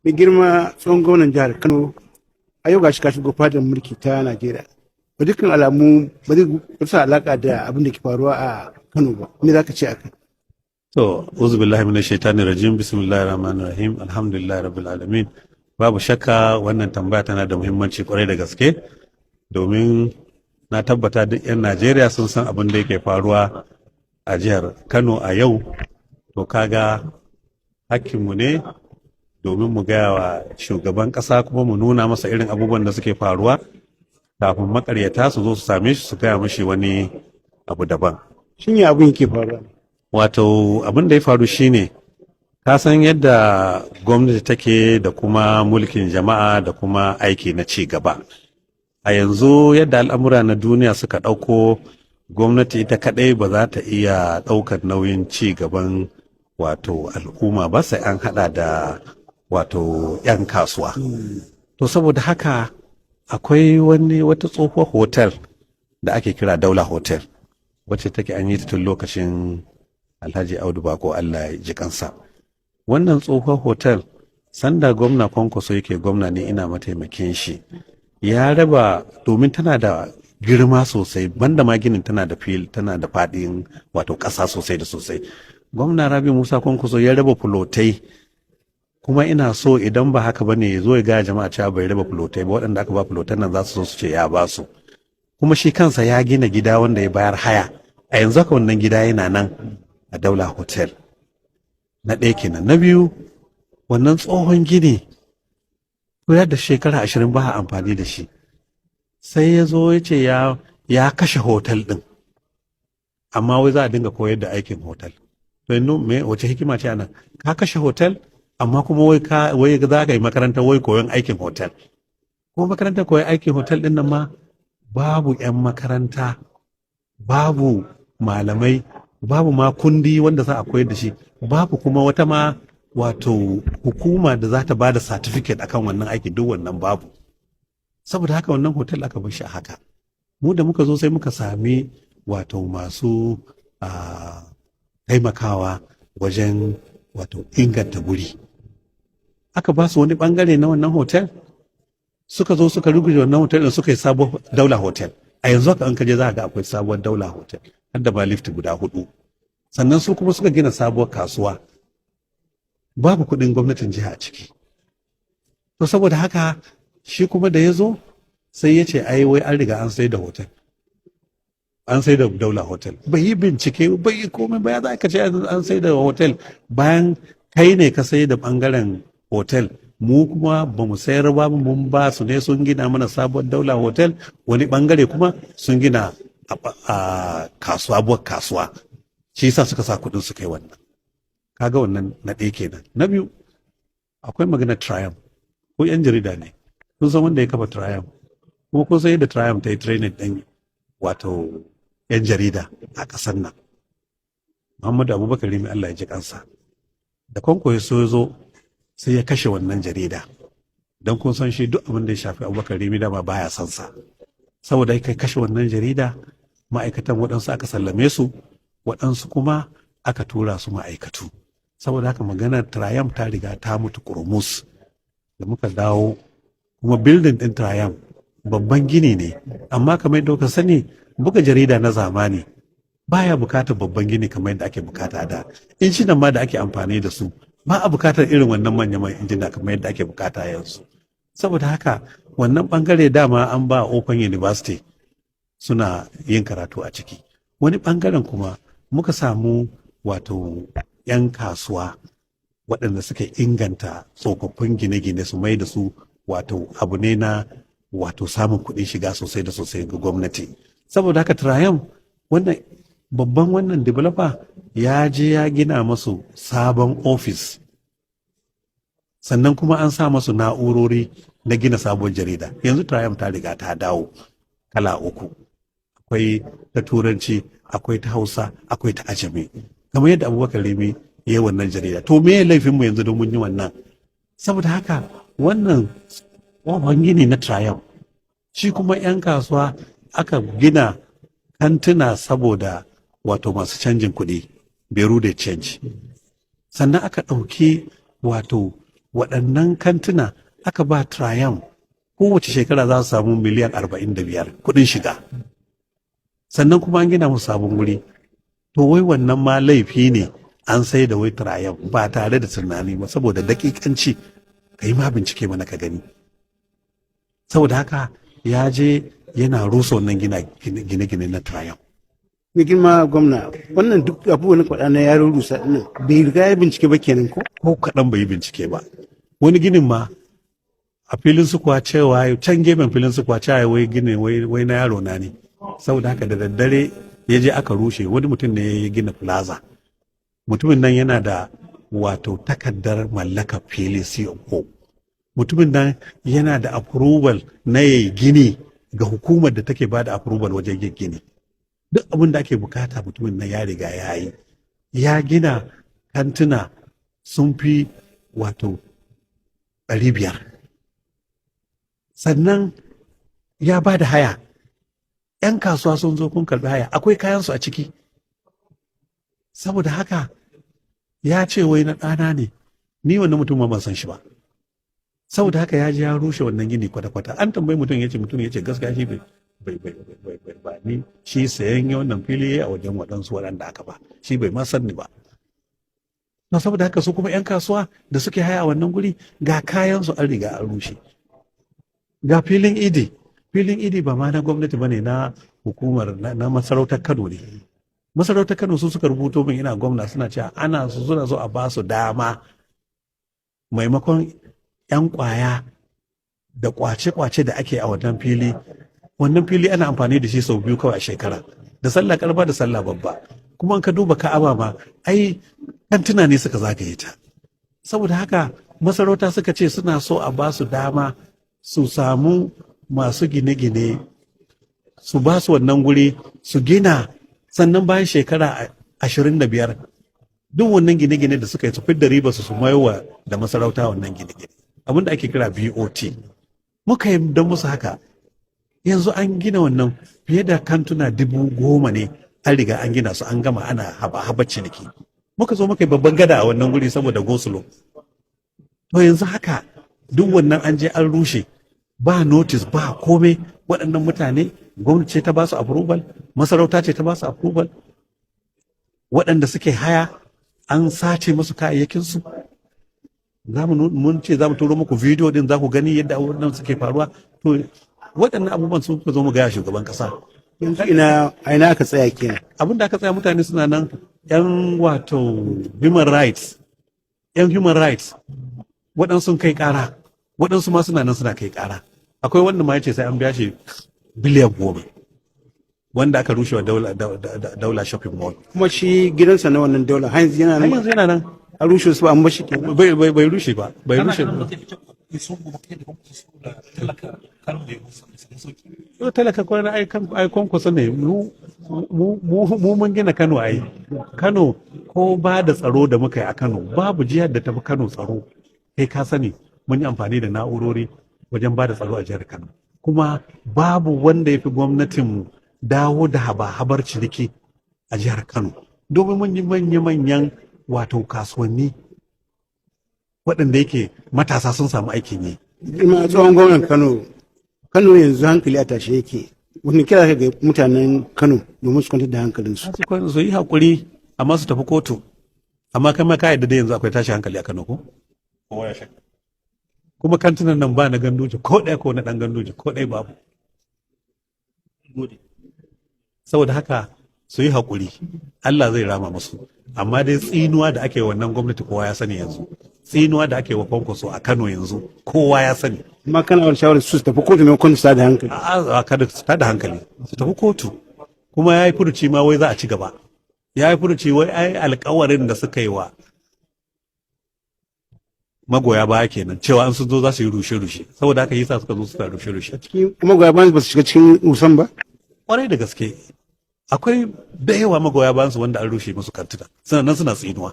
mai girma tsohon gwamnan jihar Kano a yau gashi ka shigo fadar mulki ta Najeriya. Ba dukkan alamu ba zai kusa alaka da abin da ke faruwa a Kano ba. Me za ka ce a kai? To, uzu billahi minash shaitani rajim, bismillahir rahmanir rahim, alhamdulillahi rabbil alamin. Babu shakka wannan tambaya tana da muhimmanci kwarai da gaske domin na tabbata duk 'yan Najeriya sun san abin da yake faruwa a jihar Kano a yau. To kaga hakkinmu ne domin mu gaya wa shugaban ƙasa kuma mu nuna masa irin abubuwan da suke faruwa kafin makaryata su zo su same shi su gaya mashi wani abu daban. Shin ya abin yake faruwa? Wato abin da ya faru shine ka san yadda gwamnati take da kuma mulkin jama'a da kuma aiki na ci gaba. A yanzu yadda al'amura na duniya suka ɗauko, gwamnati ita kaɗai ba za ta iya ɗaukar nauyin ci gaban wato al'umma ba, sai an haɗa da wato 'yan kasuwa. To saboda haka akwai wata tsohuwar hotel da ake kira Daula Hotel, wacce take an yi ta tun lokacin Alhaji Audu Bako, Allah ya ji kansa. Wannan tsohuwar hotel, sanda gwamna Kwankwaso yake gwamna ne, ina mataimakin shi, ya raba, domin tana da girma sosai, banda ma ginin tana da tana da faɗin wato ƙasa sosai da sosai. Gwamna Rabi Musa Kwankwaso ya raba fulotai, kuma ina so idan ba haka bane ya zo ya gaya jama'a cewa bai raba fulotai ba, waɗanda aka ba fulotan nan za su so su ce ya ba su. Kuma shi kansa ya gina gida wanda ya bayar haya, a yanzu haka wannan gida yana nan a Daula Hotel. Na ɗaya kenan. Na biyu, wannan tsohon gini ya da shekara 20 ba a amfani da shi, sai ya zo ya ce ya kashe hotel ɗin, amma wai za a dinga koyar da aikin hotel. To yanzu me wace hikima ce anan? Ka kashe hotel amma kuma wai za ka yi makarantar wai koyon aikin hotel. Kuma makarantar koyon aikin hotel ɗin nan ma babu 'yan makaranta, babu malamai, babu ma kundi wanda za a koyar da shi, babu kuma wata ma wato hukuma da za ta ba da certificate akan wannan aiki, duk wannan babu. Saboda haka wannan hotel aka bar shi a haka. Mu da muka zo sai muka sami wato masu taimakawa wajen wato inganta guri. Aka ba su wani bangare na wannan hotel, suka zo suka rubuta wannan hotel da suka yi sabuwar Daula Hotel. A yanzu haka an kaje za ga akwai sabuwar Daula Hotel, har da ba lift guda 4. Sannan su kuma suka gina sabuwar kasuwa, babu kuɗin gwamnatin jiha a ciki. To saboda haka shi kuma da ya zo sai ya ce ai wai an riga an sai da hotel, an sai da Daula Hotel. Bai yi bincike, bai yi komai ba. Ya za ka ce an sai da hotel bayan kai ne ka sai da bangaren hotel, mu kuma ba mu sayar ba, mun ba su ne, sun gina mana sabuwar Daula Hotel, wani bangare kuma sun gina a sabuwar kasuwa. Shi yasa suka sa kuɗin su kai wannan. Kaga wannan na ɗaya kenan. Na biyu, akwai magana Triumph, ko 'yan jarida ne kun san wanda ya kafa Triumph, kuma kun san yadda Triumph ta yi training ɗin wato 'yan jarida a ƙasar nan. Muhammadu Abubakar Rimi, Allah ya ji kansa, da Kwankwaso ya zo sai ya kashe wannan jarida, don kun san shi duk abin da ya shafi Abubakar Rimi dama baya son sa. Saboda ya kashe wannan jarida, ma'aikatan waɗansu aka sallame su, waɗansu kuma aka tura su ma'aikatu. Saboda haka maganar Triumph ta riga ta mutu kurmus. Da muka dawo kuma building ɗin Triumph babban gini ne, amma kamar yadda kuka sani buga jarida na zamani baya bukatar babban gini kamar yadda ake bukata da. Injinan ma da ake amfani da su ba a bukatar irin wannan manyan injina kamar yadda ake bukata yanzu. Saboda haka wannan bangare dama an ba Open University suna yin karatu a ciki. Wani bangaren kuma muka samu wato 'yan kasuwa waɗanda suka inganta tsofaffin gine-gine su mai da su wato abu ne na wato samun kuɗin shiga sosai da sosai ga gwamnati. Saboda haka Triumph, wannan babban wannan developer ya je ya gina masu sabon ofis, sannan kuma an sa masu na'urori na gina sabon jarida. Yanzu Triumph ta riga ta dawo kala 3, akwai ta Turanci, akwai ta Hausa, akwai ta Ajami, kamar yadda Abubakar Rimi ya yi wannan jarida. To me laifin mu yanzu don mun yi wannan? Saboda haka wannan tsohon gini na Triumph, shi kuma 'yan kasuwa aka gina kantuna saboda wato masu canjin kuɗi, Beru da change. Sannan aka ɗauki wato waɗannan kantuna aka ba Triumph kowace shekara za su samu miliyan 45 kuɗin shiga. Sannan kuma an gina musu sabon wuri. To wai wannan ma laifi ne an sai da wai Triumph ba tare da tunani ba saboda dakikanci ka yi ma bincike mana ka gani. Saboda haka ya je yana rusa wannan gine-gine na Triumph. mai girma gwamna wannan duk abubuwan kwaɗa na yaro rusa ɗin bai riga ya bincike ba kenan ko Kaɗan bai yi bincike ba. Wani ginin ma a filin su kuwa cewa can gefen filin su kuwa cewa wai gine wai na yaro na ne. Saboda haka da daddare ya je aka rushe wani mutum ne ya gina plaza. Mutumin nan yana da wato takardar mallaka fili CO. Mutumin nan yana da approval na yayi gini ga hukumar da take ba da approval wajen yin gini. Duk abin da ake bukata mutumin nan ya riga ya yi. Ya gina kantuna sun fi wato 500. Sannan ya ba da haya. 'Yan kasuwa sun zo kun karbi haya, akwai kayansu a ciki. Saboda haka ya ce wai na ɗana ne, ni wannan mutum ban san shi ba. Saboda haka ya je ya rushe wannan gini kwata-kwata. An tambayi mutum ya ce gaskiya shi ba ni shi sayan wannan fili a wajen waɗansu waɗanda aka ba. Shi bai ma san ni ba. Na saboda haka su kuma 'yan kasuwa da suke haya a wannan guri ga kayansu an riga an rushe. Ga filin idi. Filin idi ba ma na gwamnati ba ne na hukumar na masarautar Kano ne. Masarautar Kano su suka rubuto min ina gwamna suna cewa suna so a ba su dama maimakon 'yan kwaya da kwace-kwace da ake a wannan fili. Wannan fili ana amfani da shi sau 2 kawai a shekara. Da sallah karba da sallah babba. Kuma in ka duba Ka'aba ma ai kantuna ne suka zagaye ta. Saboda haka masarauta suka ce suna so a ba su dama su samu masu gine-gine su ba su wannan guri su gina sannan bayan shekara 25 duk wannan gine-gine da suka yi su fidda riba su mayowa da masarauta wannan gine-gine abin da ake kira BOT muka yi don musu haka yanzu an gina wannan fiye da kantuna 10,000 ne an riga an gina su an gama ana haba ciniki muka zo muka yi babban gada a wannan guri saboda gosulo to yanzu haka duk wannan an je an rushe ba notice ba komai waɗannan mutane gwamnati ce ta ba su approval masarauta ce ta ba su approval waɗanda suke haya an sace musu kayayyakinsu mun ce za mu turo muku bidiyo din za ku gani yadda abubuwan suke faruwa to waɗannan abubuwan sun zo mu gaya shugaban ƙasa yanzu ina aka tsaya kenan abin da aka tsaya mutane suna nan yan wato human rights waɗansu kai ƙara waɗansu ma suna nan suna kai ƙara akwai wanda ma ya ce sai an biya shi biliyan 10 wanda aka rushe wa daula shopping mall kuma shi gidansa na wannan daula har yanzu yana nan a rushe su ba an bashi kenan bai rushe ba talaka kwanan ai Kwankwaso ne mu mun gina Kano ai Kano ko ba da tsaro da muka yi a Kano babu jihar da tafi Kano tsaro kai ka sani mun yi amfani da na'urori wajen ba da tsaro a jihar Kano kuma babu wanda ya fi gwamnatin dawo da habar ciniki a jihar Kano domin mun yi manya-manyan wato kasuwanni waɗanda yake matasa sun samu aikin yi. Ina tsohon gwamnan Kano yanzu hankali a tashe yake wani kira ga mutanen Kano domin su kwantar da hankalinsu. Su yi haƙuri amma su tafi kotu amma kai ma ka yadda da yanzu akwai tashi hankali a Kano ko? Kowa ya shakka. Kuma kantunan nan ba na ganduje ko ɗaya ko na ɗan ganduje ko ɗaya babu. Saboda haka su yi haƙuri Allah zai rama musu amma dai tsinuwa da ake wannan gwamnati kowa ya sani yanzu tsinuwa da ake wa Kwankwaso a Kano yanzu kowa ya sani. Amma kana wani shawarar su tafi kotu maimakon su tada hankali. A kada su tada hankali su tafi kotu kuma ya yi furuci ma wai za a ci gaba ya yi furuci wai ai alƙawarin da suka yi wa magoya baya kenan cewa an sun zo za su yi rushe-rushe saboda haka yasa suka zo suka rushe-rushe. Magoya bayan ba su shiga cikin rusan ba? Kwarai da gaske akwai da yawa magoya bayan su wanda an rushe musu kantuna suna nan suna tsinuwa